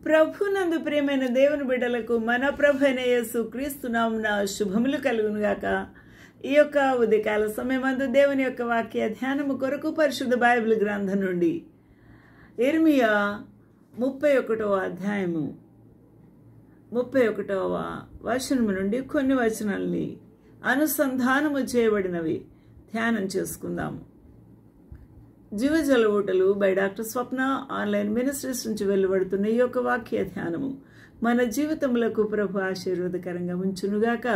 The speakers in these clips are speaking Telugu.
ప్రభునందు ప్రియమైన దేవుని బిడ్డలకు మన ప్రభువైన యేసు క్రీస్తు నామమున శుభములు కలుగునుగాక. ఈ యొక్క ఉదయకాల సమయమందు దేవుని యొక్క వాక్య ధ్యానము కొరకు పరిశుద్ధ బైబిల్ గ్రంథం నుండి ఇర్మియా 31వ అధ్యాయము 31వ వచనము నుండి కొన్ని వచనాల్ని అనుసంధానము చేయబడినవి ధ్యానం చేసుకుందాము. జీవజల ఊటలు by doctor Swapna online ministries నుంచి వెలువడుతున్న ఈ యొక్క వాక్య ధ్యానము మన జీవితములకు ప్రభు ఆశీర్వాదకరంగా ఉంచునుగాక.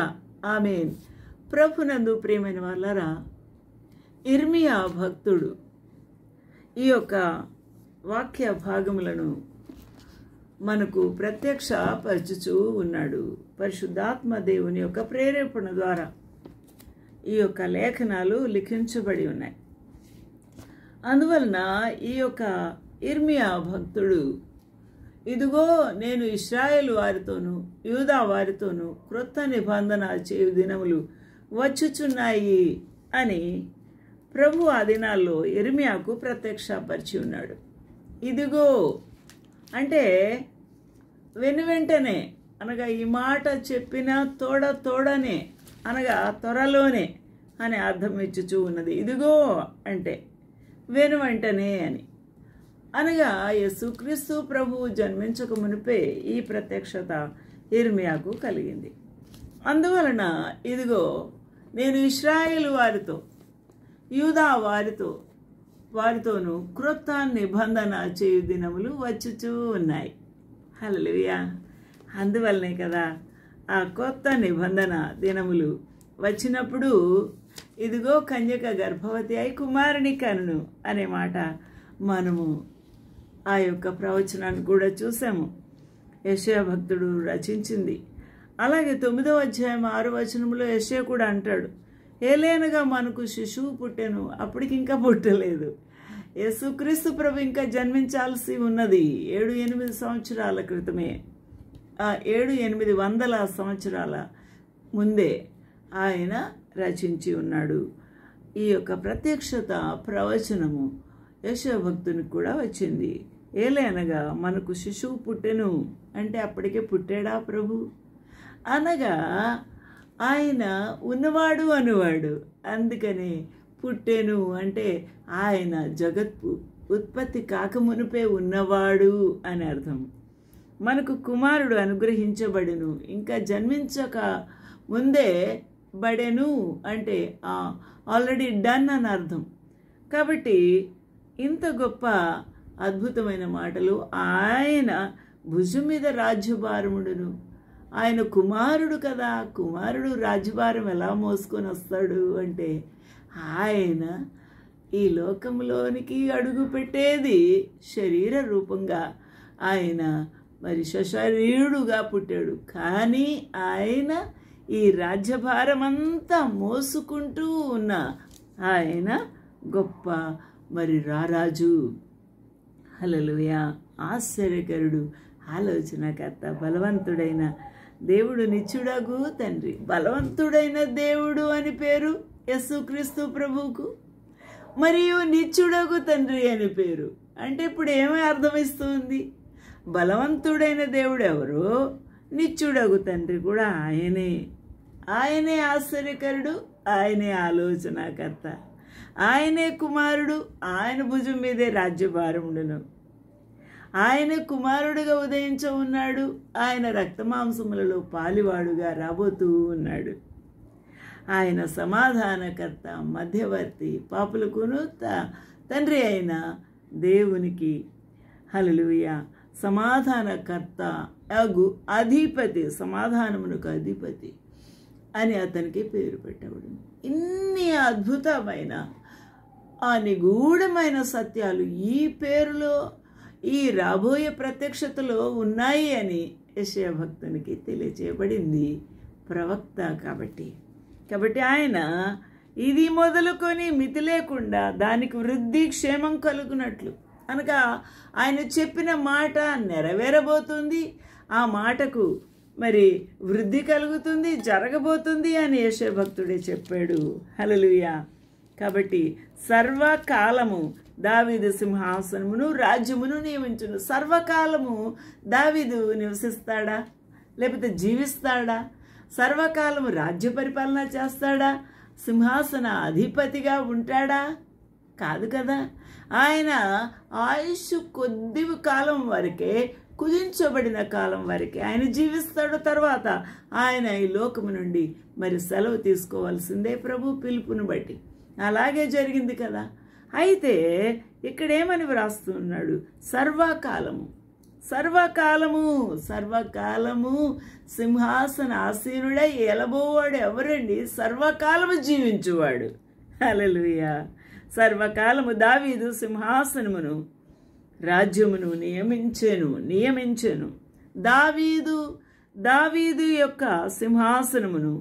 ఆమేన్. ప్రభునందు ప్రియమైన వాళ్ళరా, ఇర్మియా భక్తుడు ఈ యొక్క వాక్య భాగములను మనకు ప్రత్యక్షపరచుచూ ఉన్నాడు. పరిశుద్ధాత్మ దేవుని యొక్క ప్రేరేపణ ద్వారా ఈ యొక్క లేఖనాలు లిఖించబడి ఉన్నాయి. అందువలన ఈ యొక్క ఇర్మియా భక్తుడు, ఇదిగో నేను ఇశ్రాయేలు వారితోనూ యూదా వారితోనూ క్రొత్త నిబంధన చేయు దినములు వచ్చుచున్నాయి అని ప్రభు ఆ దినాల్లో ఇర్మియాకు ప్రత్యక్షపరిచి ఉన్నాడు. ఇదిగో అంటే వెనువెంటనే అనగా ఈ మాట చెప్పిన తోడనే అనగా త్వరలోనే అని అర్థం ఇచ్చుచూ ఉన్నది. ఇదిగో అంటే వెనువెంటనే అని అనగా యేసుక్రీస్తు ప్రభువు జన్మించక మునిపే ఈ ప్రత్యక్షత ఇర్మియాకు కలిగింది. అందువలన ఇదిగో నేను ఇశ్రాయేలు వారితో యూదా వారితోనూ క్రొత్త నిబంధన చేయు దినములు వచ్చుచూ ఉన్నాయి. హల్లెలూయా. అందువలనే కదా ఆ కొత్త నిబంధన దినములు వచ్చినప్పుడు ఇదిగో కన్యక గర్భవతి అయి కుమారుని కనును అనే మాట మనము ఆ యొక్క ప్రవచనాన్ని కూడా చూసాము. యెషయా భక్తుడు రచించింది. అలాగే 9వ అధ్యాయం 6వ వచనంలో యెషయా కూడా అంటాడు, ఏలేనగా మనకు శిశువు పుట్టెను, అప్పటికి ఇంకా పుట్టలేదు. యేసుక్రీస్తు ప్రభు ఇంకా జన్మించాల్సి ఉన్నది 7-8 సంవత్సరాల క్రితమే. 700-800 సంవత్సరాల ముందే ఆయన రచించి ఉన్నాడు. ఈ యొక్క ప్రత్యక్షత ప్రవచనము యెషయా భక్తునికి కూడా వచ్చింది. ఏలనగా మనకు శిశువు పుట్టెను అంటే అప్పటికే పుట్టాడా ప్రభు? అనగా ఆయన ఉన్నవాడు అనువాడు, అందుకని పుట్టెను అంటే ఆయన జగత్తు ఉత్పత్తి కాకమునుపే ఉన్నవాడు అని అర్థం. మనకు కుమారుడు అనుగ్రహించబడెను, ఇంకా జన్మించక ముందే బడెను అంటే ఆల్రెడీ డన్ అని అర్థం. కాబట్టి ఇంత గొప్ప అద్భుతమైన మాటలు, ఆయన భుజం మీద రాజ్యభారముడును, ఆయన కుమారుడు కదా, కుమారుడు రాజ్యభారం ఎలా మోసుకొని వస్తాడు అంటే ఆయన ఈ లోకంలోనికి అడుగు పెట్టేది శరీర రూపంగా ఆయన మరి సశరీరుడుగా పుట్టాడు. కానీ ఆయన ఈ రాజ్యభారమంతా మోసుకుంటూ ఉన్న ఆయన గొప్ప మరి రారాజు. హల్లెలూయా. ఆశ్చర్యకరుడు, ఆలోచనకర్త, బలవంతుడైన దేవుడు, నిత్యుడగు తండ్రి. బలవంతుడైన దేవుడు అని పేరు యేసుక్రీస్తు ప్రభువుకు, మరియు నిత్యుడగు తండ్రి అని పేరు. అంటే ఇప్పుడు ఏమీ అర్థమిస్తుంది? బలవంతుడైన దేవుడు ఎవరో, నిత్యుడగు తండ్రి కూడా ఆయనే ఆశ్చర్యకరుడు, ఆయనే ఆలోచనకర్త, ఆయనే కుమారుడు, ఆయన భుజం మీదే రాజ్యభారముడును, ఆయన కుమారుడుగా ఉదయించ ఉన్నాడు, ఆయన రక్తమాంసములలో పాలివాడుగా రాబోతూ ఉన్నాడు. ఆయన సమాధానకర్త, మధ్యవర్తి, పాపులకును తండ్రి అయిన దేవునికి. హల్లెలూయా. సమాధానకర్త అగు అధిపతి, సమాధానమునకు అధిపతి అని అతనికి పేరు పెట్టబడింది. ఇన్ని అద్భుతమైన నిగూఢమైన సత్యాలు ఈ పేరులో, ఈ రాబోయే ప్రత్యక్షతలో ఉన్నాయి అని యెషయా భక్తునికి తెలియజేయబడింది ప్రవక్త కాబట్టి ఆయన ఇది మొదలుకొని మితి లేకుండా దానికి వృద్ధి క్షేమం కలుగునట్లు అనగా ఆయన చెప్పిన మాట నెరవేరబోతుంది, ఆ మాటకు మరి వృద్ధి కలుగుతుంది, జరగబోతుంది అని యెషయా భక్తుడే చెప్పాడు. హల్లెలూయా. కాబట్టి సర్వకాలము దావీదు సింహాసనమును రాజ్యమును నియమించును. సర్వకాలము దావీదు నివసిస్తాడా, లేకపోతే జీవిస్తాడా? సర్వకాలము రాజ్య పరిపాలన చేస్తాడా? సింహాసన అధిపతిగా ఉంటాడా? కాదు కదా. ఆయన ఆయుష్ కొద్ది కాలం వరకే, కుదించబడిన కాలం వరకే ఆయన జీవిస్తాడు. తర్వాత ఆయన ఈ లోకము నుండి మరి సెలవు తీసుకోవాల్సిందే ప్రభు పిలుపును బట్టి. అలాగే జరిగింది కదా. అయితే ఇక్కడేమని వ్రాస్తున్నాడు? సర్వకాలము, సర్వకాలము, సర్వకాలము సింహాసన ఆసీనుడై ఏలబోవాడు ఎవరండి? సర్వకాలము జీవించువాడు. హల్లెలూయా. సర్వకాలము దావీదు సింహాసనమును రాజ్యమును నియమించెను. దావీదు యొక్క సింహాసనమును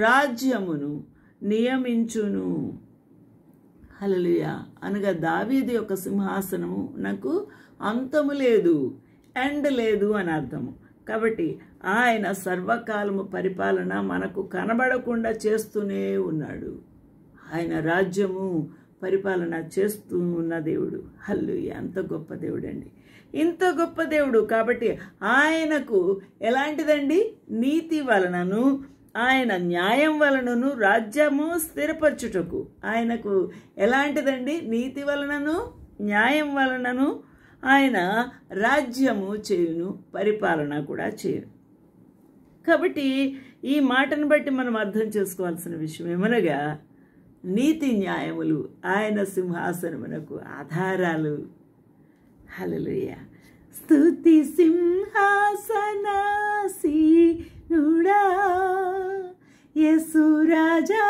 రాజ్యమును నియమించును. హల్లెలూయా. అనగా దావీదు యొక్క సింహాసనము నాకు అంతము లేదు, ఎండ్ లేదు అని అర్థము. కాబట్టి ఆయన సర్వకాలము పరిపాలన మనకు కనబడకుండా చేస్తూనే ఉన్నాడు. ఆయన రాజ్యము పరిపాలన చేస్తూ ఉన్న దేవుడు. హల్లెలూయా. అంత గొప్ప దేవుడు అండి, ఇంత గొప్ప దేవుడు. కాబట్టి ఆయనకు ఎలాంటిదండి? నీతి వలనను ఆయన న్యాయం వలనను రాజ్యము స్థిరపరచుటకు. ఆయనకు ఎలాంటిదండి? నీతి వలనను న్యాయం వలనను ఆయన రాజ్యము చేయును, పరిపాలన కూడా చేయును. కాబట్టి ఈ మాటను బట్టి మనం అర్థం చేసుకోవాల్సిన విషయం ఏమనగా, నీతి న్యాయములు ఆయన సింహాసనమునకు ఆధారాలు. హల్లెలూయా. స్తుతి సింహాసనాసీనుడా యేసు రాజా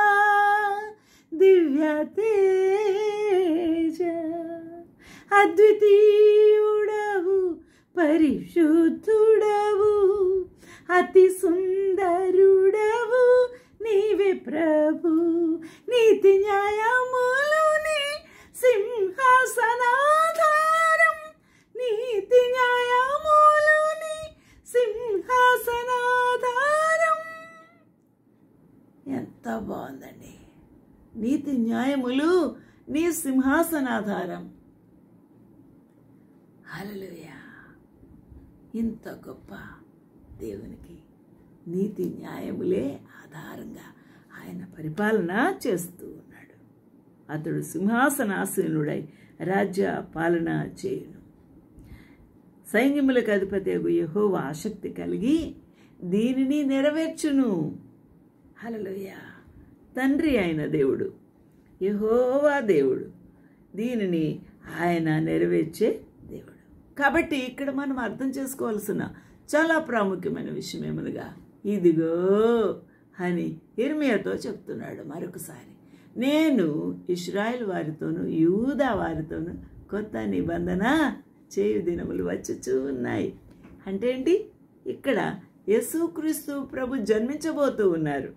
దివ్య తేజ, అద్వితీయుడవు పరిశుద్ధుడవు అతి సుందరుడవు నీవే ప్రభు. నీతి న్యాయములుని సింహాసనాధారం, నీతి న్యాయములుని సింహాసనాధారం. ఎంత బాగుందండి. నీతి న్యాయములు నీ సింహాసనాధారం. హల్లెలూయా. ఇంత గొప్ప దేవునికి నీతి న్యాయములే ఆధారంగా ఆయన పరిపాలన చేస్తూ ఉన్నాడు. అతడు సింహాసనాసీనుడై రాజ్య పాలన చేయును. సైన్యములకు అధిపతి యెహోవా ఆసక్తి కలిగి దీనిని నెరవేర్చును. హల్లెలూయా. తండ్రి అయిన దేవుడు యెహోవా దేవుడు, దీనిని ఆయన నెరవేర్చే దేవుడు. కాబట్టి ఇక్కడ మనం అర్థం చేసుకోవాల్సిన చాలా ప్రాముఖ్యమైన విషయం ఏమనగా, ఇదిగో అని ఇర్మియాతో చెప్తున్నాడు మరొకసారి, నేను ఇశ్రాయేలు వారితోనూ యూదా వారితోనూ కొత్త నిబంధన చేయు దినములు వచ్చుచూ ఉన్నాయి. అంటే ఏంటి? ఇక్కడ యేసుక్రీస్తు ప్రభు జన్మించబోతూ ఉన్నారు.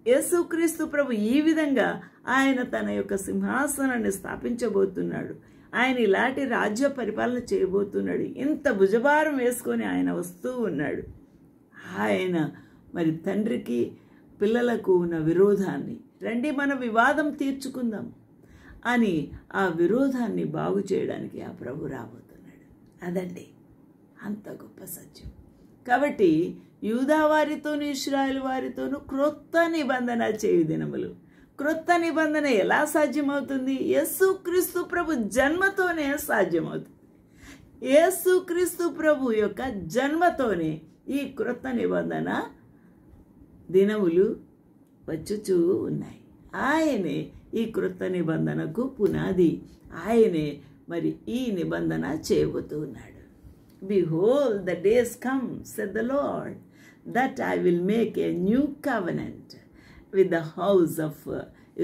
యేసుక్రీస్తు ప్రభు ఈ విధంగా ఆయన తన యొక్క సింహాసనాన్ని స్థాపించబోతున్నాడు. ఆయన ఇలాంటి రాజ్య పరిపాలన చేయబోతున్నాడు. ఇంత భుజభారం వేసుకొని ఆయన వస్తూ ఉన్నాడు. ఆయన మరి తండ్రికి పిల్లలకు ఉన్న విరోధాన్ని, రండి మన వివాదం తీర్చుకుందాం అని ఆ విరోధాన్ని బాగు చేయడానికి ఆ ప్రభు రాబోతున్నాడు. అదండి అంత గొప్ప సత్యం. కాబట్టి యూదా వారితోనూ ఇశ్రాయేలు వారితోనూ క్రొత్త నిబంధన చేయు దినములు. క్రొత్త నిబంధన ఎలా సాధ్యమవుతుంది? యేసుక్రీస్తు ప్రభు జన్మతోనే సాధ్యమవుతుంది. యేసుక్రీస్తు ప్రభు యొక్క జన్మతోనే ఈ క్రొత్త నిబంధన దినములు వచ్చుచూ ఉన్నాయి. ఆయనే ఈ క్రొత్త నిబంధనకు పునాది. ఆయనే మరి ఈ నిబంధన చేయబోతూ ఉన్నాడు. Behold, the days come, said the Lord, that I will make a new covenant with the house of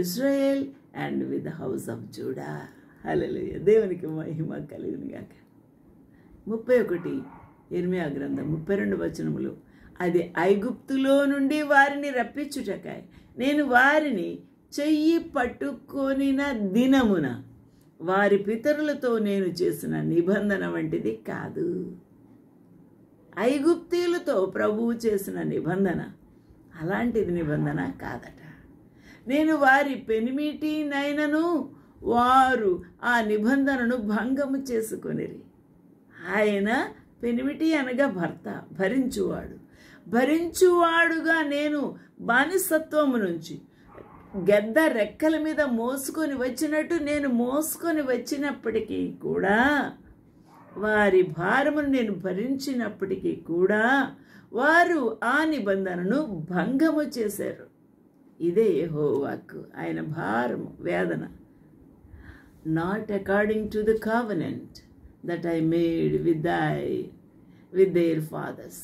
Israel and with the house of Judah. Hallelujah. దేవునికి మహిమ కలుగును గాక. 31 ఇర్మియా గ్రంథం 32 వచనములు, అది ఐగుప్తులో నుండి వారిని రప్పించుటకై నేను వారిని చెయ్యి పట్టుకొనిన దినమున వారి పితరులతో నేను చేసిన నిబంధన వంటిది కాదు. ఐగుప్తీయులతో ప్రభువు చేసిన నిబంధన అలాంటిది నిబంధన కాదట. నేను వారి పెనిమిటి నైనను వారు ఆ నిబంధనను భంగము చేసుకొనిరి. ఆయన పెనిమిటి అనగా భర్త, భరించువాడుగా నేను బానిసత్వము నుంచి గెద్ద రెక్కల మీద మోసుకొని వచ్చినట్టు నేను మోసుకొని వచ్చినప్పటికీ కూడా, వారి భారమును నేను భరించినప్పటికీ కూడా వారు ఆ నిబంధనను భంగము చేశారు. ఇదే యెహోవాకు ఆయన భారము, వేదన. Not according to the covenant that I made with their fathers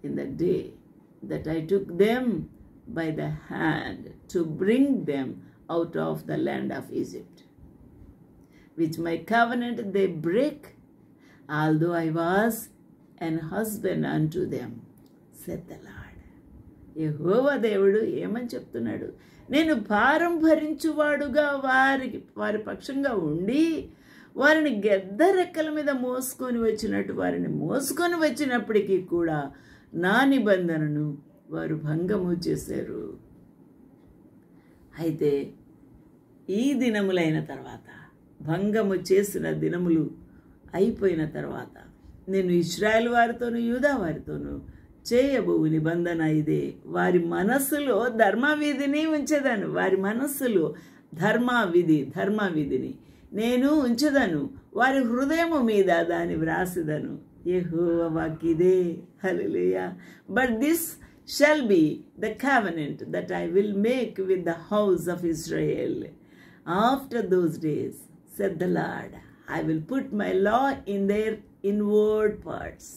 in the day that I took them by the hand to bring them out of the land of Egypt, which my covenant they break, although I was an husband unto them, said the Lord. యెహోవా దేవుడు ఏమని చెప్తున్నాడు? నేను భారం భరించువాడుగా వారి పక్షంగా ఉండి వారిని గెద్ద రెక్కల మీద మోసుకొని వచ్చినట్టు వారిని మోసుకొని వచ్చినప్పటికీ కూడా నా నిబంధనను వారు భంగము చేశారు. అయితే ఈ దినములైన తర్వాత, భంగము చేసిన దినములు అయిపోయిన తర్వాత, నేను ఇశ్రాయేలు వారితోనూ యూదా వారితోనూ చేయబో నిబంధన ఇదే. వారి మనస్సులో ధర్మవిధిని ఉంచేదాను. వారి మనస్సులో ధర్మవిధిని నేను ఉంచదను. వారి హృదయము మీద దాన్ని వ్రాసిదను. యెహోవా వాక్కిదే. హల్లెలూయా. But this shall be the covenant that I will make with the house of Israel after those days, said the Lord. I will put my law in their inward parts.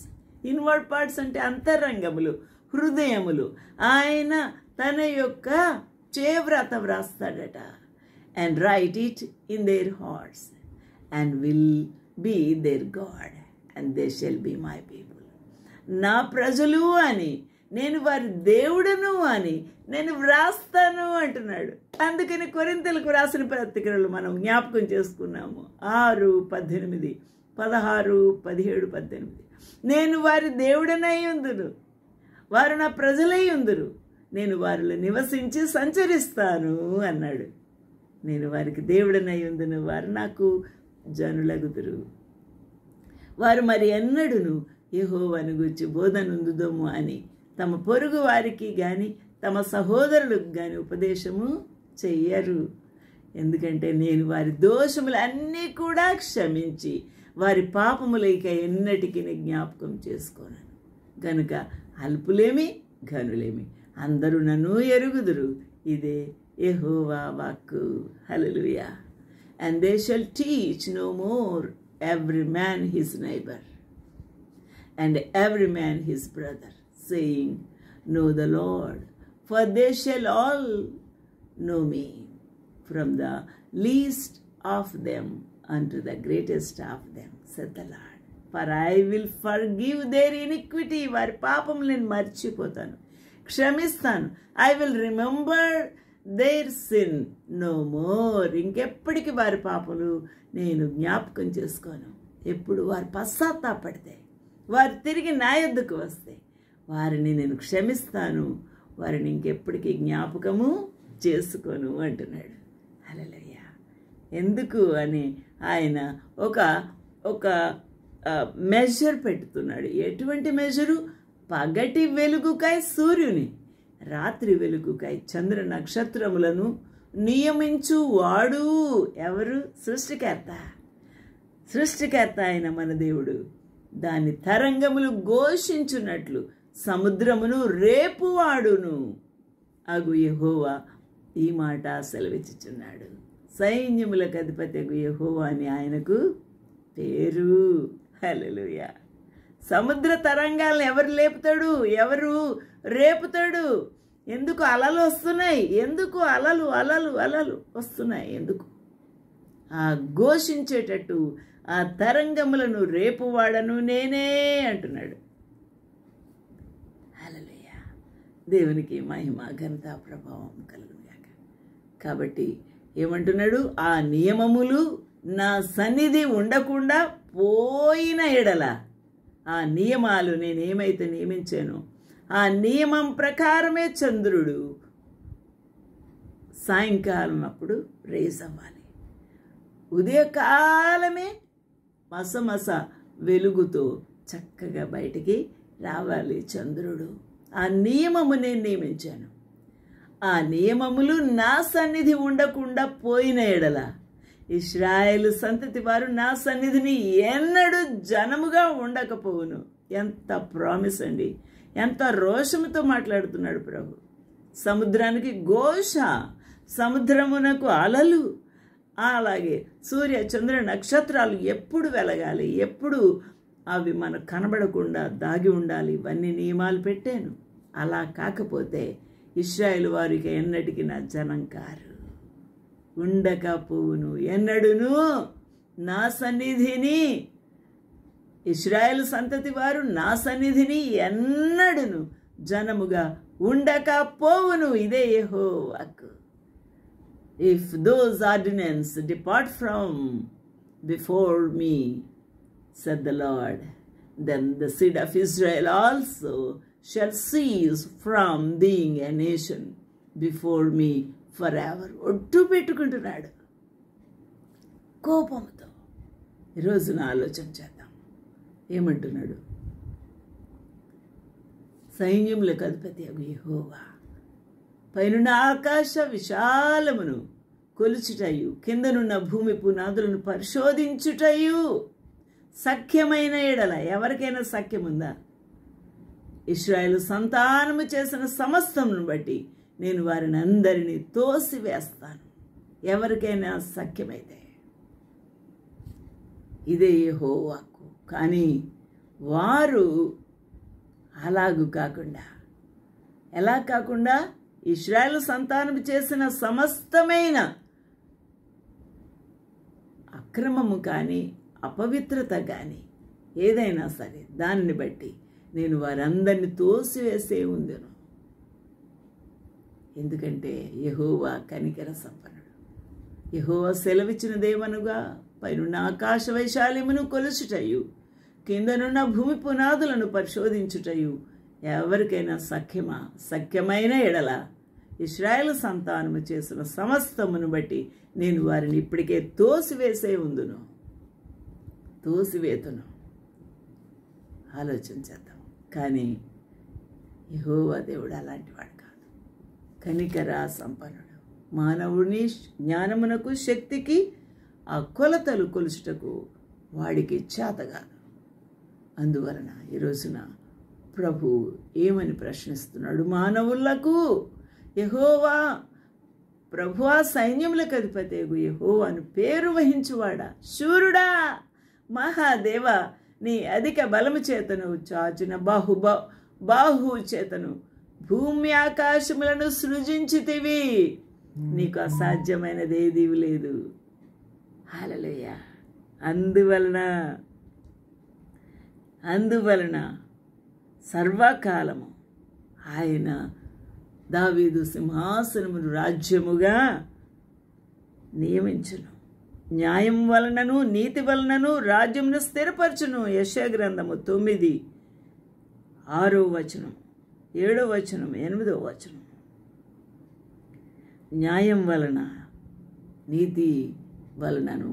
Inward parts అంటే అంతరంగములు, హృదయములు. ఆయన తన యొక్క చేవ్రాత వ్రాస్తాడట. And write it in their hearts, and will be their God, and they shall be my people. నా ప్రజలు అని, నేను వారి దేవుడను అని నేను వ్రాస్తాను అంటున్నాడు. అందుకని కొరింథీయులకు వ్రాసిన పత్రికలు మనం జ్ఞాపకం చేసుకున్నాము. 6, 18, 16, 17, 18. నేను వారి దేవుడనై ఉందును, వారు నా ప్రజలై ఉందురు, నేను వారిలో నివసించి సంచరిస్తాను అన్నాడు. నేను వారికి దేవుడనై ఉందును, వారు నాకు జనులగుదురు. వారు మరి ఎన్నడును యెహోవాను గూర్చి బోధనందుదము అని తమ పొరుగు వారికి కానీ తమ సహోదరులకు కానీ ఉపదేశము చెయ్యరు. ఎందుకంటే నేను వారి దోషములన్నీ కూడా క్షమించి వారి పాపములైక ఎన్నటికీ జ్ఞాపకం చేసుకోను. గనుక అల్పులేమి ఘనులేమి అందరూ నన్ను ఎరుగుదురు. ఇదే యెహోవా వాక్కు. హల్లెలూయా. And they shall teach no more every man his neighbor and every man his brother, saying, Know the Lord, for they shall all know me, from the least of them unto the greatest of them, said the Lord. For I will forgive their iniquity. వారి పాపం నేను మర్చిపోతాను, క్షమిస్తాను. I will remember their sin no more. ఇంకెప్పటికీ వారి పాపలు నేను జ్ఞాపకం చేసుకోను. ఎప్పుడు వారు పశ్చాత్తాపడితే, వారు తిరిగి నా యొద్దకు వస్తే వారిని నేను క్షమిస్తాను, వారిని ఇంకెప్పటికీ జ్ఞాపకము చేసుకోను అంటున్నాడు. హల్లెలూయా. ఎందుకు అని ఆయన ఒక మెజర్ పెడుతున్నాడు. ఎటువంటి మెజరు? పగటి వెలుగుకై సూర్యుని, రాత్రి వెలుగుకై చంద్ర నక్షత్రములను నియమించు వాడు ఎవరు? సృష్టికర్త అయిన మన దేవుడు. దాని తరంగములు ఘోషించున్నట్లు సముద్రమును రేపువాడును అగు యెహోవా ఈ మాట సెలవిచ్చుచున్నాడు. సైన్యములకు అధిపతి అగు యెహోవా అని ఆయనకు పేరు. హల్లెలూయా. సముద్ర తరంగాలను ఎవరు లేపుతాడు? ఎవరు రేపుతాడు? ఎందుకు అలలు వస్తున్నాయి? ఎందుకు అలలు అలలు అలలు వస్తున్నాయి? ఎందుకు? ఆ ఘోషించేటట్టు ఆ తరంగములను రేపువాడను నేనే అంటున్నాడు. హల్లెలూయా. దేవునికి మహిమ ఘనత ప్రభావం కలుగుగాక. కాబట్టి ఏమంటున్నాడు? ఆ నియమములు నా సన్నిధి ఉండకుండా పోయిన ఎడల, ఆ నియమాలు నేనేమైతే నియమించానో ఆ నియమం ప్రకారమే చంద్రుడు సాయంకాలం అప్పుడు రేజ్ అవ్వాలి. ఉదయకాలమే మసమస వెలుగుతో చక్కగా బయటికి రావాలి చంద్రుడు. ఆ నియమము నేను నియమించాను. ఆ నియమములు నా సన్నిధి ఉండకుండా పోయిన ఎడల ఇశ్రాయేలు సంతతి వారు నా సన్నిధిని ఎన్నడూ జనముగా ఉండకపోవును. ఎంత ప్రామిస్ అండి! ఎంత రోషముతో మాట్లాడుతున్నాడు ప్రభు. సముద్రానికి ఘోష, సముద్రమునకు అలలు, అలాగే సూర్య చంద్ర నక్షత్రాలు ఎప్పుడు వెలగాలి, ఎప్పుడు అవి మనకు కనబడకుండా దాగి ఉండాలి, ఇవన్నీ నియమాలు పెట్టాను. అలా కాకపోతే ఇశ్రాయేలు వారికి ఎన్నటికీ నా జనం కారు, ఉండకపోవును. ఎన్నడును నా సన్నిధిని, ఇశ్రాయేలు సంతతి వారు నా సన్నిధిని ఎన్నడును జనముగా ఉండకపోవును. ఇదే యెహోవాకు. If those ordinance depart from before me, said the Lord, then the seed of Israel also shall cease from being a nation before me forever. ఒట్టు పెట్టుకుంటున్నాడు కోపంతో. ఈరోజున ఆలోచన చేద్దాం. ఏమంటున్నాడు? సైన్యములకు అధిపతి యెహోవా పైనున్న ఆకాశ విశాలమును కొలుచుటయు, కిందనున్న భూమి పునాదులను పరిశోధించుటయు సఖ్యమైన ఎడల. ఎవరికైనా సఖ్యముందా? ఇశ్రాయేలు సంతానము చేసిన సమస్తమును బట్టి నేను వారిని అందరినీ తోసివేస్తాను. ఎవరికైనా సఖ్యమైతే ఇదే యెహోవాకు. కానీ వారు అలాగూ కాకుండా, ఎలా కాకుండా? ఇశ్రాయేలు సంతానము చేసిన సమస్తమైన అక్రమము కానీ, అపవిత్రత కానీ ఏదైనా సరే దానిని బట్టి నేను వారందరినీ తోసివేసే ఉందను. ఎందుకంటే యెహోవా కనికర సంపన్నుడు. యెహోవా సెలవిచ్చినదేమనుగా, పైనున్న ఆకాశ వైశాల్యమును కొలుచుటయు, కిందనున్న భూమి పునాదులను పరిశోధించుటయు ఎవరికైనా సఖ్యమా? సఖ్యమైన ఎడల ఇశ్రాయేలు సంతానము చేసిన సమస్తమును బట్టి నేను వారిని ఇప్పటికే తోసివేసే ఉందును, తోసివేతును. ఆలోచన చేద్దాం. కానీ యెహోవా దేవుడు అలాంటి వాడు కాదు. కనికర సంపన్నుడు. మానవుని జ్ఞానమునకు శక్తికి ఆ కొలతలు కొలుచుటకు వాడికి చేత కాదు. అందువలన ఈ రోజున ప్రభు ఏమని ప్రశ్నిస్తున్నాడు? మానవులకు యెహోవా ప్రభువా సైన్యములకు అధిపతి యెహోవాను పేరు వహించువాడా, శూరుడా, మహాదేవ, నీ అధిక బలము చేతను, చాచిన బాహు చేతను భూమి ఆకాశములను సృజించితివి. నీకు అసాధ్యమైనది ఏదీ లేదు. హల్లెలూయా. అందువలన సర్వకాలము ఆయన దావీదు సింహాసనమును రాజ్యముగా నియమించును. న్యాయం వలనను నీతి వలనను రాజ్యమును స్థిరపరచును. యెషయా గ్రంథము 9, 6వ వచనం, 7వ వచనం, 8వ వచనం. న్యాయం వలన నీతి వలనను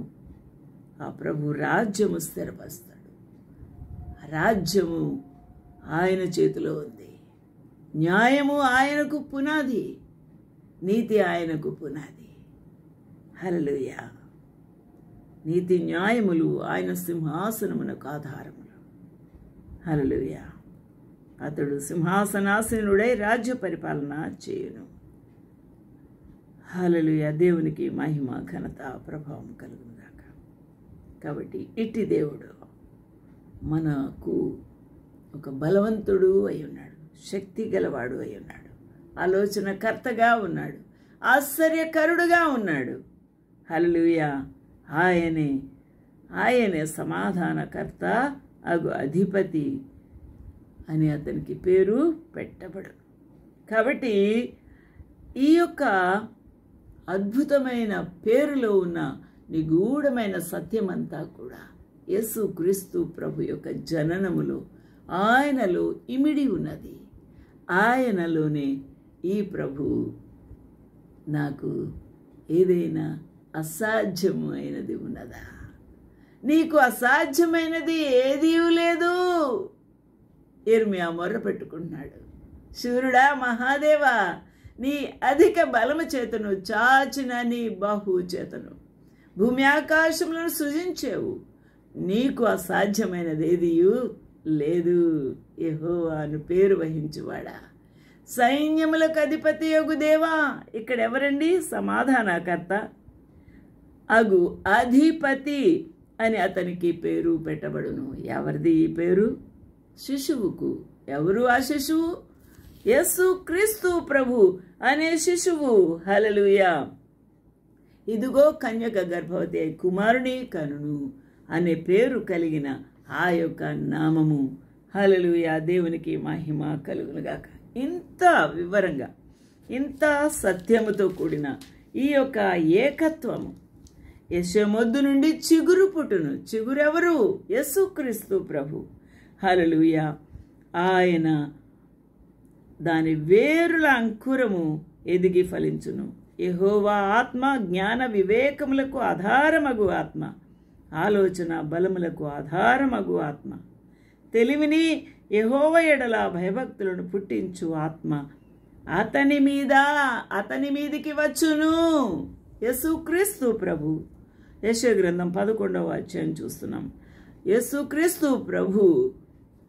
ఆ ప్రభు రాజ్యము స్థిరపరుస్తాడు. రాజ్యము ఆయన చేతిలో ఉంది. న్యాయము ఆయనకు పునాది, నీతి ఆయనకు పునాది. హల్లెలూయా. నీతి న్యాయములు ఆయన సింహాసనమునకు ఆధారములు. హల్లెలూయా. అతడు సింహాసనాసీనుడై రాజ్య పరిపాలన చేయును. హల్లెలూయా. దేవునికి మహిమ, ఘనత, ప్రభావం కలుగునుగాక. కాబట్టి ఇట్టి దేవుడు మనకు ఒక బలవంతుడు అయి ఉన్నాడు, శక్తి గలవాడు అయి ఉన్నాడు, ఆలోచనకర్తగా ఉన్నాడు, ఆశ్చర్యకరుడుగా ఉన్నాడు. హల్లెలూయా. ఆయనే సమాధానకర్త అగు అధిపతి అని అతనికి పేరు పెట్టబడు. కాబట్టి ఈ యొక్క అద్భుతమైన పేరులో ఉన్న నిగూఢమైన సత్యమంతా కూడా యేసుక్రీస్తు ప్రభు యొక్క జననములో ఆయనలో ఇమిడి ఉన్నది. ఆయనలోనే ఈ ప్రభు నాకు ఏదైనా అసాధ్యమైనది ఉన్నదా? నీకు అసాధ్యమైనది ఏదీ లేదు. యిర్మీయా మొర్ర పెట్టుకుంటున్నాడు. శూరుడా, మహాదేవా, నీ అధిక బలము చేతను, చాచిన నీ బాహు చేతను భూమి ఆకాశములను సృజించేవు. నీకు అసాధ్యమైనది ఏదియూ లేదు. యెహోవాను పేరు వహించువాడా, సైన్యములకు అధిపతి యగు దేవా. ఇక్కడ ఎవరండి? సమాధానకర్త అగు అధిపతి అని అతనికి పేరు పెట్టబడును. ఎవరిది ఈ పేరు? శిశువుకు. ఎవరు ఆ శిశువు? యేసు క్రీస్తు ప్రభు అనే శిశువు. హల్లెలూయా. ఇదిగో కన్యక గర్భవతి అయి కుమారుని కనును అనే పేరు కలిగిన ఆ యొక్క నామము. హల్లెలూయా. దేవునికి మహిమ కలుగునుగాక. ఇంత వివరంగా, ఇంత సత్యముతో కూడిన ఈ యొక్క ఏకత్వము, యెషమొద్దు నుండి చిగురు పుట్టును. చిగురెవరు? యేసుక్రీస్తు ప్రభు. హల్లెలూయా. ఆయన దాని వేరుల అంకురము ఎదిగి ఫలించును. యెహోవా ఆత్మ జ్ఞాన వివేకములకు ఆధారమగు ఆత్మ, ఆలోచన బలములకు ఆధారమగు ఆత్మ, తెలివిని యెహోవా ఎడల భయభక్తులను పుట్టించు ఆత్మ అతని మీదికి వచ్చును. యేసుక్రీస్తు ప్రభు. యెషయా గ్రంథం 11వ అధ్యాయం చూస్తున్నాం. యేసుక్రీస్తు ప్రభు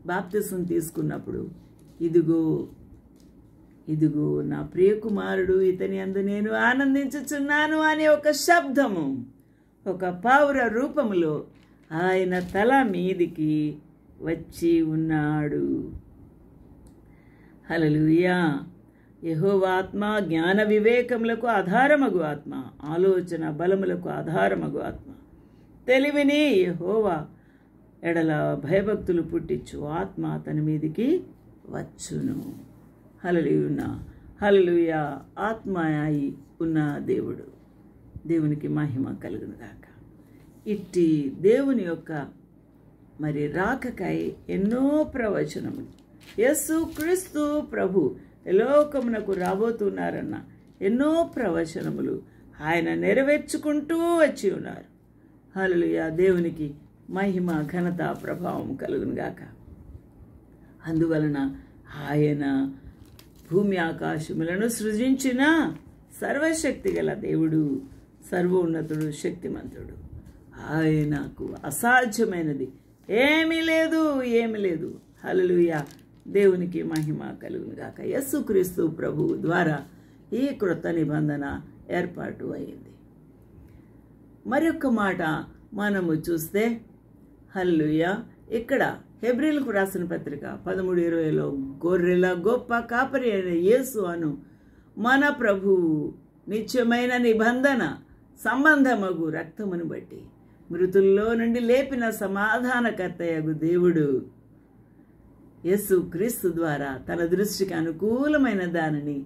బాప్తిసం తీసుకున్నప్పుడు ఇదిగో నా ప్రియకుమారుడు, ఇతని యందు నేను ఆనందించుచున్నాను అనే ఒక శబ్దము ఒక పావుర రూపములో ఆయన తల మీదికి వచ్చి ఉన్నాడు. హల్లెలూయా. యెహోవా ఆత్మ జ్ఞాన వివేకములకు ఆధారమగు ఆత్మ, ఆలోచన బలములకు ఆధారమగు ఆత్మ, తెలివిని యెహోవా ఎడల భయభక్తులు పుట్టించు ఆత్మ అతని మీదికి వచ్చును. హల్లెలూయా. హల్లెలూయా. ఆత్మ అయి ఉన్న దేవుడు. దేవునికి మహిమ కలుగునుగాక. ఇట్టి దేవుని యొక్క రాకకై ఎన్నో ప్రవచనములు యేసుక్రీస్తు ప్రభు లోకమునకు రాబోతున్నారన్న ఎన్నో ప్రవచనములు ఆయన నెరవేర్చుకుంటూ వచ్చి ఉన్నారు. హల్లెలూయా. దేవునికి మహిమ ఘనత ప్రభావం కలుగునుగాక. అందువలన ఆయన భూమి ఆకాశములను సృజించిన సర్వశక్తి గల దేవుడు, సర్వోన్నతుడు, శక్తిమంతుడు. ఆయనకు అసాధ్యమైనది ఏమీ లేదు. హల్లెలూయా. దేవునికి మహిమ కలుగునుగాక. యేసుక్రీస్తు ప్రభువు ద్వారా ఈ క్రొత్త నిబంధన ఏర్పాటు అయింది. మరొక మాట మనము చూస్తే, హల్లెలూయా, ఇక్కడ హెబ్రీలకు రాసిన పత్రిక 13:20లో గొర్రెల గొప్ప కాపరి అయిన యేసు అను మన ప్రభువు నిత్యమైన నిబంధన సంబంధమగు రక్తమును బట్టి మృతుల్లో నుండి లేపిన సమాధానకర్తయగు దేవుడు యేసు క్రీస్తు ద్వారా తన దృష్టికి అనుకూలమైన దానిని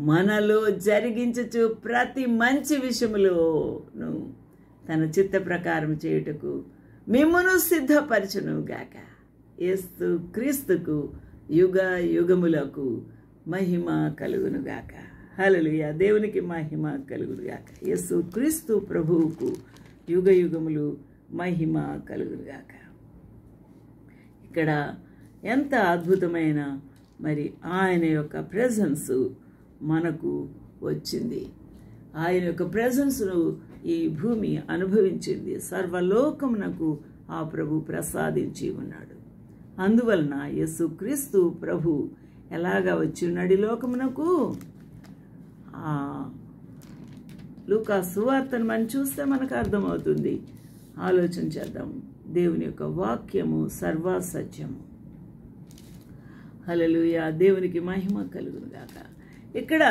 మనలో జరిగించుచు ప్రతి మంచి విషయములోను తన చిత్త ప్రకారం చేయుటకు మిమ్మును సిద్ధపరచును గాక. యేసు క్రీస్తుకు యుగ యుగములకు మహిమ కలుగునుగాక. హల్లెలూయా. దేవునికి మహిమ కలుగునుగాక. యేసు క్రీస్తు ప్రభువుకు యుగ యుగములు మహిమ కలుగునుగాక. ఇక్కడ ఎంత అద్భుతమైన ఆయన యొక్క ప్రెజెన్స్ మనకు వచ్చింది. ఆయన యొక్క ప్రెజెన్స్ను ఈ భూమి అనుభవించింది. సర్వలోకమునకు ఆ ప్రభు ప్రసాదించి ఉన్నాడు. అందువలన యేసుక్రీస్తు ప్రభు ఎలాగా వచ్చి ఉన్నాడు ఈ లోకమునకు? లూకా సువార్తను మనం చూస్తే మనకు అర్థమవుతుంది. ఆలోచన చేద్దాం. దేవుని యొక్క వాక్యము సర్వసత్యము. హల్లెలూయా. దేవునికి మహిమ కలుగునుగాక. ఇక్కడ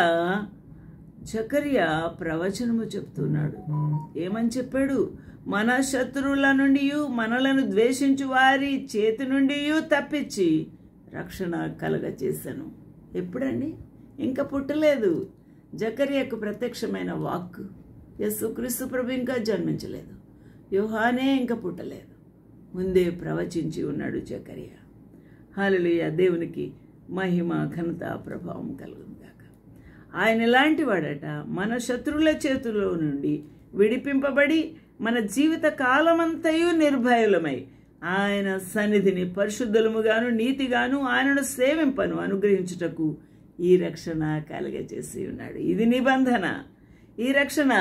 జకర్యా ప్రవచనము చెప్తున్నాడు. ఏమని చెప్పాడు? మన శత్రువుల నుండి మనలను ద్వేషించు వారి చేతి నుండి తప్పించి రక్షణ కలగచేశాను. ఎప్పుడండి? ఇంకా పుట్టలేదు. జకర్యాకు ప్రత్యక్షమైన వాక్కు. యేసుక్రీస్తు ప్రభు ఇంకా జన్మించలేదు. యోహానే ఇంకా పుట్టలేదు. ముందే ప్రవచించి ఉన్నాడు జకర్యా. హల్లెలూయా. దేవునికి మహిమ ఘనత ప్రభావం కలుగునుగాక. ఆయన ఎలాంటి వాడట? మన శత్రువుల చేతుల్లో నుండి విడిపింపబడి మన జీవిత కాలమంతయు నిర్భయులమై ఆయన సన్నిధిని పరిశుద్ధులముగాను నీతిగాను ఆయనను సేవింపను అనుగ్రహించుటకు ఈ రక్షణ కలుగజేసి ఉన్నాడు. ఇది నిబంధన. ఈ రక్షణ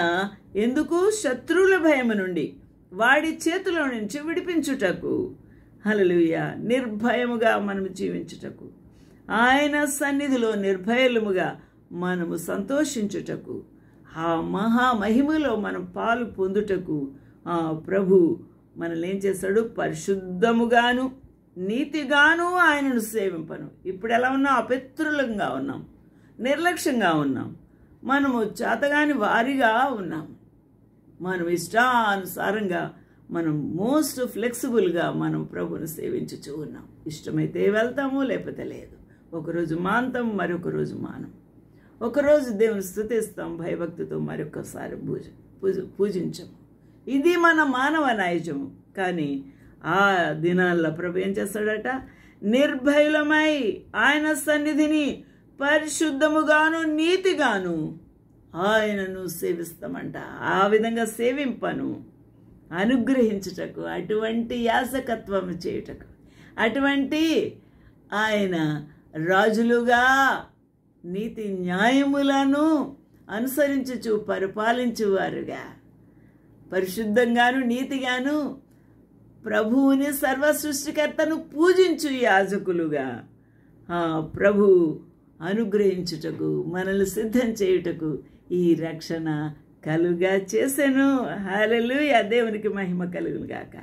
ఎందుకు? శత్రువుల భయము నుండి వాడి చేతిలో నుంచి విడిపించుటకు. హల్లెలూయా. నిర్భయముగా మనము జీవించుటకు, ఆయన సన్నిధిలో నిర్భయముగా మనము సంతోషించుటకు, ఆ మహామహిమలో మనం పాలు పొందుటకు ఆ ప్రభు మనల్ని ఏం చేశాడు? పరిశుద్ధముగాను నీతిగాను ఆయనను సేవింపను. ఇప్పుడు ఎలా ఉన్నాం? అపవిత్రులంగా ఉన్నాం, నిర్లక్ష్యంగా ఉన్నాం, మనము చేతగాని వారిగా ఉన్నాం. మనం ఇష్టానుసారంగా మనం మోస్ట్ ఫ్లెక్సిబుల్గా మనం ప్రభుని సేవించుచూ ఉన్నాం. ఇష్టమైతే వెళ్తాము, లేకపోతే లేదు. ఒకరోజు మాంతం, మరొక రోజు మానం. ఒకరోజు దేవుని స్తుతిస్తాం భయభక్తితో, మరొకసారి పూజించము. ఇది మన మానవ నైజము. కానీ ఆ దినాల్లో ప్రభు ఏం చేస్తాడట? నిర్భయులమై ఆయన సన్నిధిని పరిశుద్ధముగాను నీతిగాను ఆయనను సేవిస్తామంట. ఆ విధంగా సేవింపను అనుగ్రహించుటకు, అటువంటి యాజకత్వం చేయుటకు, అటువంటి ఆయన రాజులుగా నీతి న్యాయములను అనుసరించుచు పరిపాలించువారుగా, పరిశుద్ధంగాను నీతిగాను ప్రభువుని సర్వ సృష్టికర్తను పూజించు యాజకులుగా ప్రభు అనుగ్రహించుటకు, మనల్ని సిద్ధం చేయుటకు ఈ రక్షణ కలుగా చేసెను. హల్లెలూయా. దేవునికి మహిమ కలుగును గాక.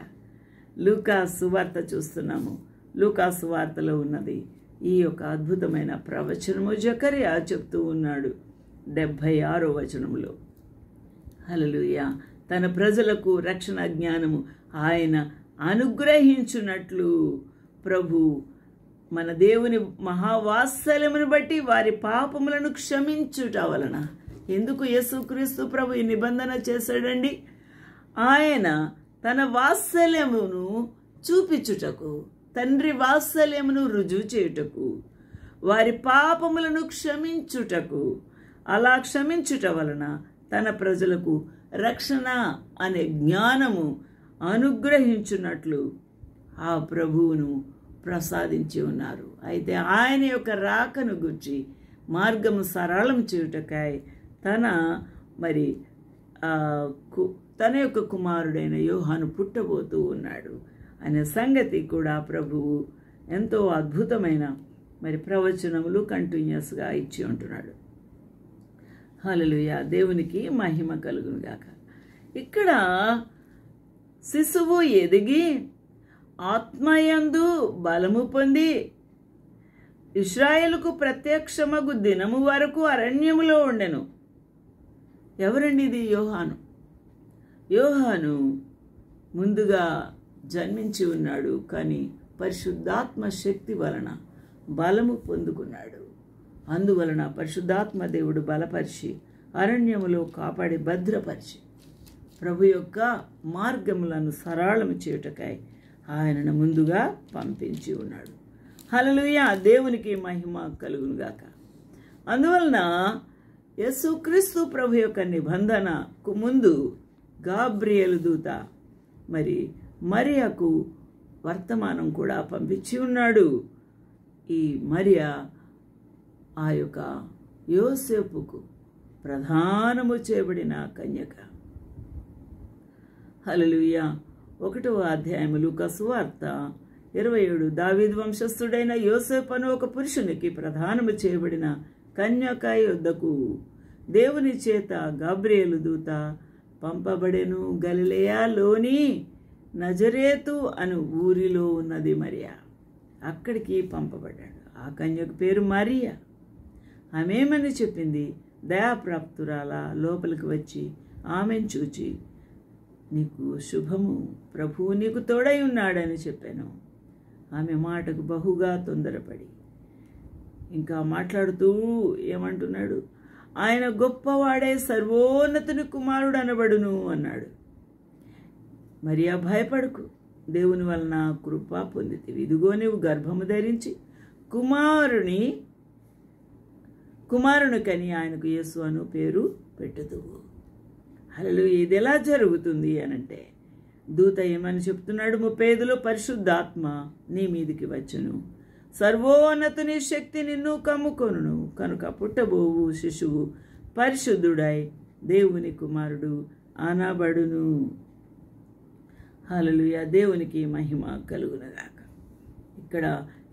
లూకా సువార్త చూస్తున్నాము. లూకా సువార్తలో ఉన్నది ఈ యొక్క అద్భుతమైన ప్రవచనము. జకరియా చెప్తూ ఉన్నాడు 76వ వచనములో. హల్లెలూయా. తన ప్రజలకు రక్షణ జ్ఞానము ఆయన అనుగ్రహించున్నట్లు ప్రభు మన దేవుని మహావాత్సల్యమును బట్టి వారి పాపములను క్షమించుట వలన. ఎందుకు యేసుక్రీస్తు ప్రభు ఈ నిబంధన చేశాడండి? ఆయన తన వాత్సల్యమును చూపించుటకు, తండ్రి వాత్సల్యమును రుజువు చేయుటకు, వారి పాపములను క్షమించుటకు. అలా క్షమించుట వలన తన ప్రజలకు రక్షణ అనే జ్ఞానము అనుగ్రహించున్నట్లు ఆ ప్రభువును ప్రసాదించి ఉన్నారు. అయితే ఆయన యొక్క రాకను గురించి మార్గము సరళం చేయుటకై తన యొక్క కుమారుడైన యోహాను పుట్టబోతూ ఉన్నాడు అనే సంగతి కూడా ప్రభువు ఎంతో అద్భుతమైన ప్రవచనములు కంటిన్యూస్గా ఇచ్చి ఉంటున్నాడు. హల్లెలూయా. దేవునికి మహిమ కలుగును గాక. ఇక్కడ శిశువు ఎదిగి ఆత్మయందు బలము పొంది ఇశ్రాయేలుకు ప్రత్యక్షమగు దినము వరకు అరణ్యములో ఉండెను. ఎవరండి ఇది? యోహాను. యోహాను ముందుగా జన్మించి ఉన్నాడు, కానీ పరిశుద్ధాత్మ శక్తి వలన బలము పొందుకున్నాడు. అందువలన పరిశుద్ధాత్మ దేవుడు బలపరిచి అరణ్యములో కాపాడి భద్రపరిచి ప్రభు యొక్క మార్గములను సరళము చేయుటకై ఆయనను ముందుగా పంపించి ఉన్నాడు. హల్లెలూయా. దేవునికి మహిమ కలుగునుగాక. అందువలన యేసుక్రీస్తు ప్రభు యొక్క నిబంధనకు ముందు గాబ్రియేలు దూత మరియకు వర్తమానం కూడా పంపించి ఉన్నాడు. ఈ మరియా ఆ యొక్క యోసేపుకు ప్రధానము చేయబడిన కన్యక. హల్లెలూయా. 1వ అధ్యాయము లూకా సువార్త 27. దావీదు వంశస్థుడైన యోసేపు అను ఒక పురుషునికి ప్రధానము చేయబడిన కన్యక యొద్దకు దేవుని చేత గాబ్రియేలు దూత పంపబడెను. గలిలయలోని నజరేతు అను ఊరిలో ఉన్నది మరియా. అక్కడికి పంపబడ్డాడు. ఆ కన్యక పేరు మరియా. ఆమెమని చెప్పింది? దయాప్రాప్తురాల లోపలికి వచ్చి ఆమెను చూచి, నీకు శుభము, ప్రభువు నీకు తోడై ఉన్నాడని చెప్పాను. ఆమె మాటకు బహుగా తొందరపడి ఇంకా మాట్లాడుతూ ఏమంటున్నాడు? ఆయన గొప్పవాడే, సర్వోన్నతుని కుమారుడు అనబడును అన్నాడు. మరియా, భయపడకు, దేవుని వలన కృప పొందితివి. ఇదిగో నీవు గర్భము ధరించి కుమారుని కని ఆయనకు యేసు అను పేరు పెట్టుదువు. హల్లెలూయా. ఇది ఎలా జరుగుతుంది అనంటే దూత ఏమని చెప్తున్నాడు 35లో, పరిశుద్ధాత్మ నీ మీదికి వచ్చును, సర్వోన్నతుని శక్తి నిన్ను కమ్ముకొనును, కనుక పుట్టబోవు శిశువు పరిశుద్ధుడై దేవుని కుమారుడు అనబడును. హల్లెలూయా. దేవునికి మహిమ కలుగునగాక. ఇక్కడ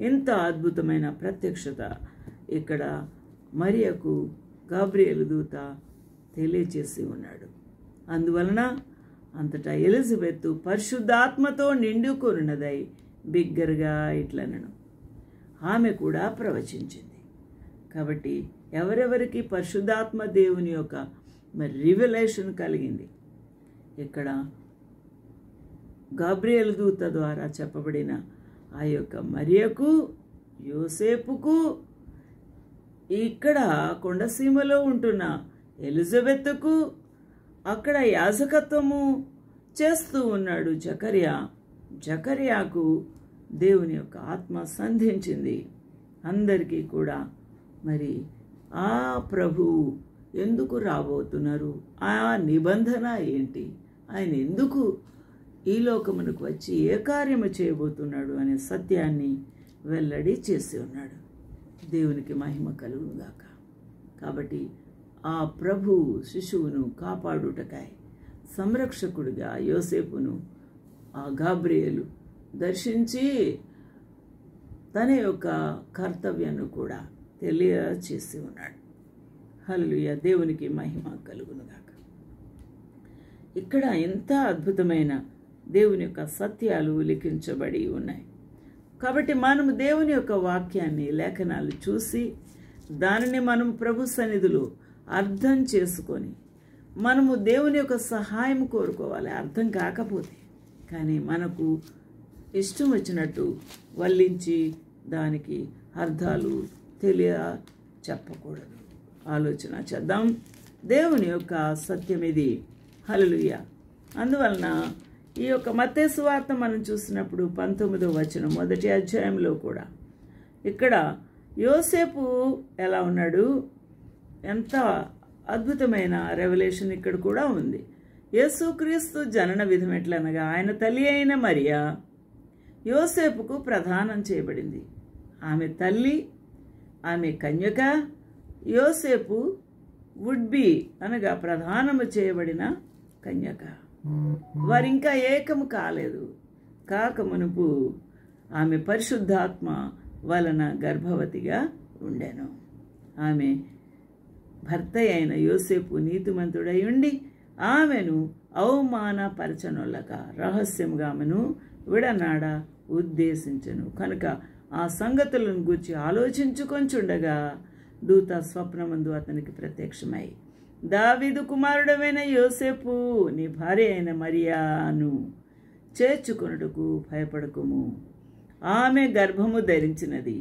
ఎంత అద్భుతమైన ప్రత్యక్షత ఇక్కడ మరియకు గాబ్రియేలు దూత తెలియచేసి ఉన్నాడు. అందువలన అంతటా ఎలిజబెత్ పరిశుద్ధాత్మతో నిండుకొనున్నదై బిగ్గరగా ఇట్లనను. ఆమె కూడా ప్రవచించింది. కాబట్టి ఎవరెవరికి పరిశుద్ధాత్మ దేవుని యొక్క రివెలేషన్ కలిగింది, ఇక్కడ గాబ్రియేలు దూత ద్వారా చెప్పబడిన ఆ యొక్క మరియకు, యోసేపుకు, ఇక్కడ కొండసీమలో ఉంటున్న ఎలిజబెత్కు, అక్కడ యాజకత్వము చేస్తూ ఉన్నాడు జకర్యాకు దేవుని యొక్క ఆత్మ సంధించింది. అందరికీ కూడా మరి ఆ ప్రభువు ఎందుకు రాబోతున్నారు, ఆ నిబంధన ఏంటి, ఆయన ఎందుకు ఈ లోకమునకు వచ్చి ఏ కార్యము చేయబోతున్నాడు అనే సత్యాన్ని వెల్లడి చేసి ఉన్నాడు. దేవునికి మహిమ కలుగుగాక. కాబట్టి ఆ ప్రభు శిశువును కాపాడుటకై సంరక్షకుడిగా యోసేపును ఆ గాబ్రియేలు దర్శించి తన యొక్క కర్తవ్యాన్ని కూడా తెలియచేసి ఉన్నాడు. హల్లెలూయా. దేవునికి మహిమ కలుగునుగాక. ఇక్కడ ఎంత అద్భుతమైన దేవుని యొక్క సత్యాలు లిఖించబడి ఉన్నాయి. కాబట్టి మనము దేవుని యొక్క వాక్యాన్ని, లేఖనాలు చూసి దానిని మనం ప్రభు సన్నిధిలో అర్థం చేసుకొని మనము దేవుని యొక్క సహాయం కోరుకోవాలి. అర్థం కాకపోతే కానీ మనకు ఇష్టం వచ్చినట్టు వల్లించి దానికి అర్థాలు చెప్పకూడదు. ఆలోచన చేద్దాం. దేవుని యొక్క సత్యం ఇది. హల్లెలూయా. అందువలన ఈ యొక్క మత్తయి సువార్త మనం చూసినప్పుడు 19వ వచనం మొదటి అధ్యాయంలో కూడా ఇక్కడ యోసేపు ఎలా ఉన్నాడు, ఎంత అద్భుతమైన రెవల్యూషన్ ఇక్కడ కూడా ఉంది. యేసుక్రీస్తు జనన విధం ఎట్లనగా ఆయన తల్లి అయిన మరియా యోసేపుకు ప్రదానం చేయబడింది. ఆమె తల్లి, ఆమె కన్యక, యోసేపు వుడ్ బి అనగా ప్రదానము చేయబడిన కన్యక. వారింకా ఏకము కాలేదు. కాకమునుపు ఆమె పరిశుద్ధాత్మ వలన గర్భవతిగా ఉండెను. ఆమె భర్త అయిన యోసేపు నీతిమంతుడై ఉండి ఆమెను అవమానపరచనొల్లక రహస్యంగా ఆమెను విడనాడ ఉద్దేశించెను. కనుక ఆ సంగతులను గూర్చి ఆలోచించుకొంచుండగా దూత స్వప్నమందు అతనికి ప్రత్యక్షమై, దావీదు కుమారుడమైన యోసేపు, నీ భార్య అయిన మరియాను చేర్చుకొనుటకు భయపడకుము. ఆమె గర్భము ధరించినది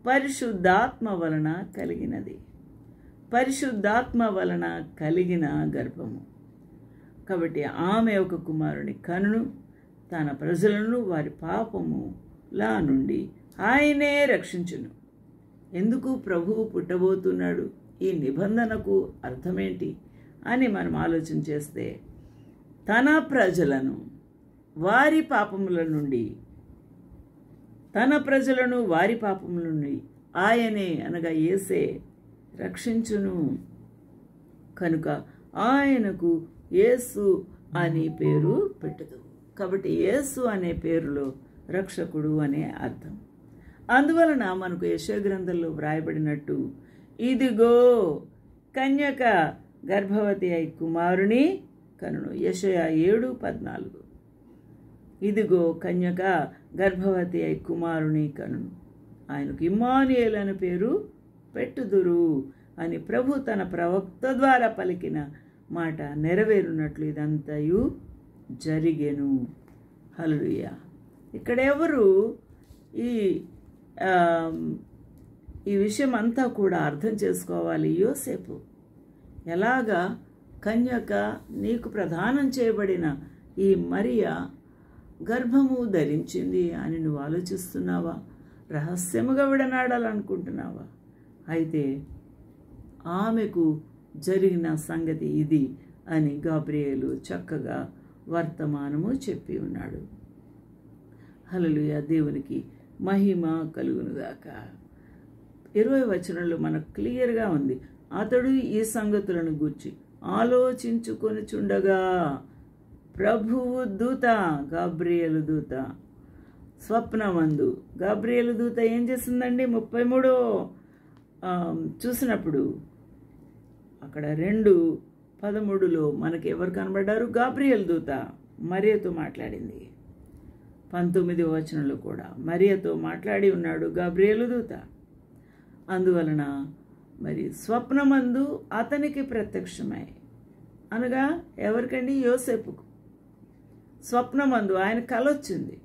పరిశుద్ధాత్మ వలన కలిగినది. పరిశుద్ధాత్మ వలన కలిగిన గర్భము. కాబట్టి ఆమె ఒక కుమారుని కనును, తన ప్రజలను వారి పాపములా నుండి ఆయనే రక్షించును. ఎందుకు ప్రభువు పుట్టబోతున్నాడు, ఈ నిబంధనకు అర్థమేంటి అని మనం ఆలోచన చేస్తే, తన ప్రజలను వారి పాపముల నుండి ఆయనే అనగా యేసే రక్షించును. కనుక ఆయనకు యేసు అనే పేరు పెట్టదు. కాబట్టి యేసు అనే పేరులో రక్షకుడు అనే అర్థం. అందువలన మనకు యెషయా గ్రంథంలో వ్రాయబడినట్టు, ఇదిగో కన్యక గర్భవతి అయి కుమారుని కనును. యెషయా 7:14. ఇదిగో కన్యక గర్భవతి అయి కుమారుని కనును, ఆయనకు ఇమ్మానుయేలు అనే పేరు పెట్టుదురు అని ప్రభు తన ప్రవక్త ద్వారా పలికిన మాట నెరవేరునట్లు ఇదంతయు జరిగెను. హల్లెలూయా. ఇక్కడ ఎవరు ఈ విషయం అంతా కూడా అర్థం చేసుకోవాలి. యోసేపు ఎలాగా కన్యక నీకు ప్రదానం చేయబడిన ఈ మరియా గర్భము ధరించింది అని నువ్వు ఆలోచిస్తున్నావా? రహస్యముగా విడనాడాలనుకుంటున్నావా? అయితే ఆమెకు జరిగిన సంగతి ఇది అని గాబ్రియేలు చక్కగా వర్తమానము చెప్పి ఉన్నాడు. హల్లెలూయా, దేవునికి మహిమ కలుగునుగాక. 20వ వచనంలో మనకు క్లియర్గా ఉంది, అతడు ఈ సంగతులను గూర్చి ఆలోచించుకొనిచుండగా ప్రభువు దూత, గాబ్రియేలు దూత స్వప్నమందు, గాబ్రియేలు దూత ఏం చేసిందండి? 33 చూసినప్పుడు అక్కడ 2:13లో మనకి ఎవరు కనబడ్డారు? గాబ్రియేలు దూత మరియతో మాట్లాడింది. 19వ వచనంలో కూడా మరియతో మాట్లాడి ఉన్నాడు గాబ్రియేలు దూత. అందువలన మరి స్వప్నమందు అతనికి ప్రత్యక్షమై, అనగా ఎవరికండి? యోసేపుకు స్వప్నమందు ఆయన కల వచ్చింది.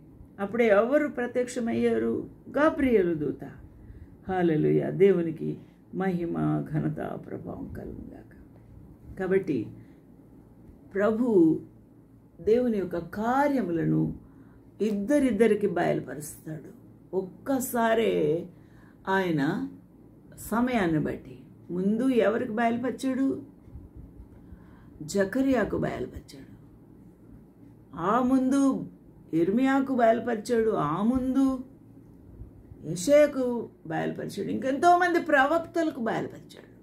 అప్పుడే ఎవరు ప్రత్యక్షమయ్యారు? గాబ్రియేలు దూత. హల్లెలూయా, దేవునికి మహిమ ఘనత ప్రభావం కలుగుగాక. కాబట్టి ప్రభు దేవుని యొక్క కార్యములను ఇద్దరికి బయలుపరుస్తాడు. ఒక్కసారే ఆయన సమయాన్ని బట్టి ముందు ఎవరికి బయలుపరిచాడు? జకరియాకు బయలుపరిచాడు. ఆ ముందు ఇర్మియాకు బయలుపరిచాడు. ఆ ముందు యెషయాకు బయలుపరిచాడు. ఇంకెంతోమంది ప్రవక్తలకు బయలుపరిచాడు.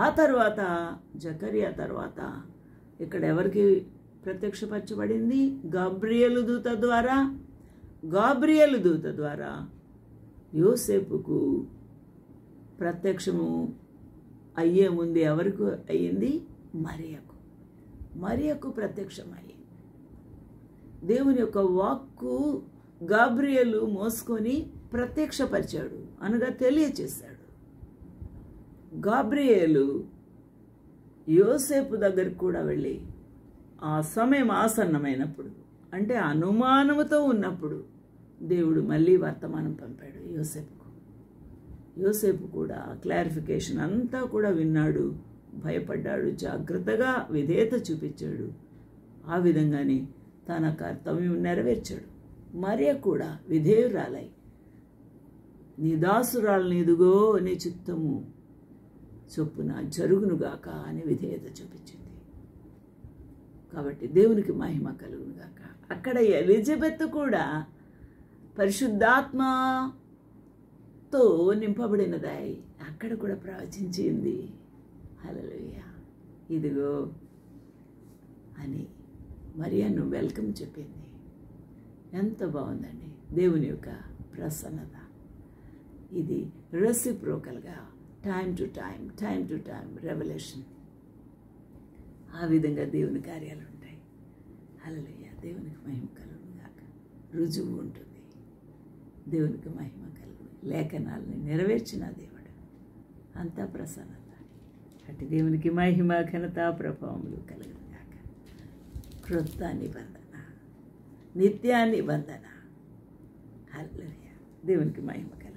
ఆ తర్వాత జకరియా తర్వాత ఇక్కడ ఎవరికి ప్రత్యక్షపరచబడింది? గాబ్రియేలు దూత ద్వారా. గాబ్రియేలు దూత ద్వారా యోసేపుకు ప్రత్యక్షము అయ్యే ముందు ఎవరికి అయ్యింది? మరియకు ప్రత్యక్షమయ్యింది. దేవుని యొక్క వాక్కు గాబ్రియేలు మోసుకొని ప్రత్యక్షపరిచాడు, అనగా తెలియచేశాడు. గాబ్రియేలు యోసేపు దగ్గరికి కూడా వెళ్ళి ఆ సమయం ఆసన్నమైనప్పుడు, అంటే అనుమానముతో ఉన్నప్పుడు దేవుడు మళ్ళీ వర్తమానం పంపాడు యోసేపుకు. యోసేపు కూడా క్లారిఫికేషన్ అంతా కూడా విన్నాడు, భయపడ్డాడు, జాగ్రత్తగా విధేయత చూపించాడు. ఆ విధంగానే తన కర్తవ్యం నెరవేర్చాడు. మరియ కూడా విధేయురాలై, నీ దాసురాలని ఇదిగో నీ చిత్తము చొప్పున జరుగునుగాక అని విధేయత చూపించింది. కాబట్టి దేవునికి మహిమ కలుగునుగాక. అక్కడ ఎలిజబెత్ కూడా పరిశుద్ధాత్మతో నింపబడినదాయి అక్కడ కూడా ప్రవచించింది. హల్లెలూయా, ఇదిగో అని మరియను వెల్కమ్ చెప్పింది. ఎంత బాగుందండి దేవుని యొక్క ప్రసన్నత. ఇది రెసిప్రోకల్గా టైం టు టైం రెవల్యూషన్. ఆ విధంగా దేవుని కార్యాలు ఉంటాయి. హల్లెలూయా, దేవునికి మహిమ కలుగుగాక. రుజువు ఉంటుంది. దేవునికి మహిమ కలుగు. లేఖనాలని నెరవేర్చిన దేవుడు, అంతా ప్రసన్నత. అటు దేవునికి మహిమ ఘనత ప్రభావములు కలుగుగాక. క్రొత్త నిబంధన, నిత్య నిబంధన. హల్లెలూయా, దేవునికి మహిమ కలుగు.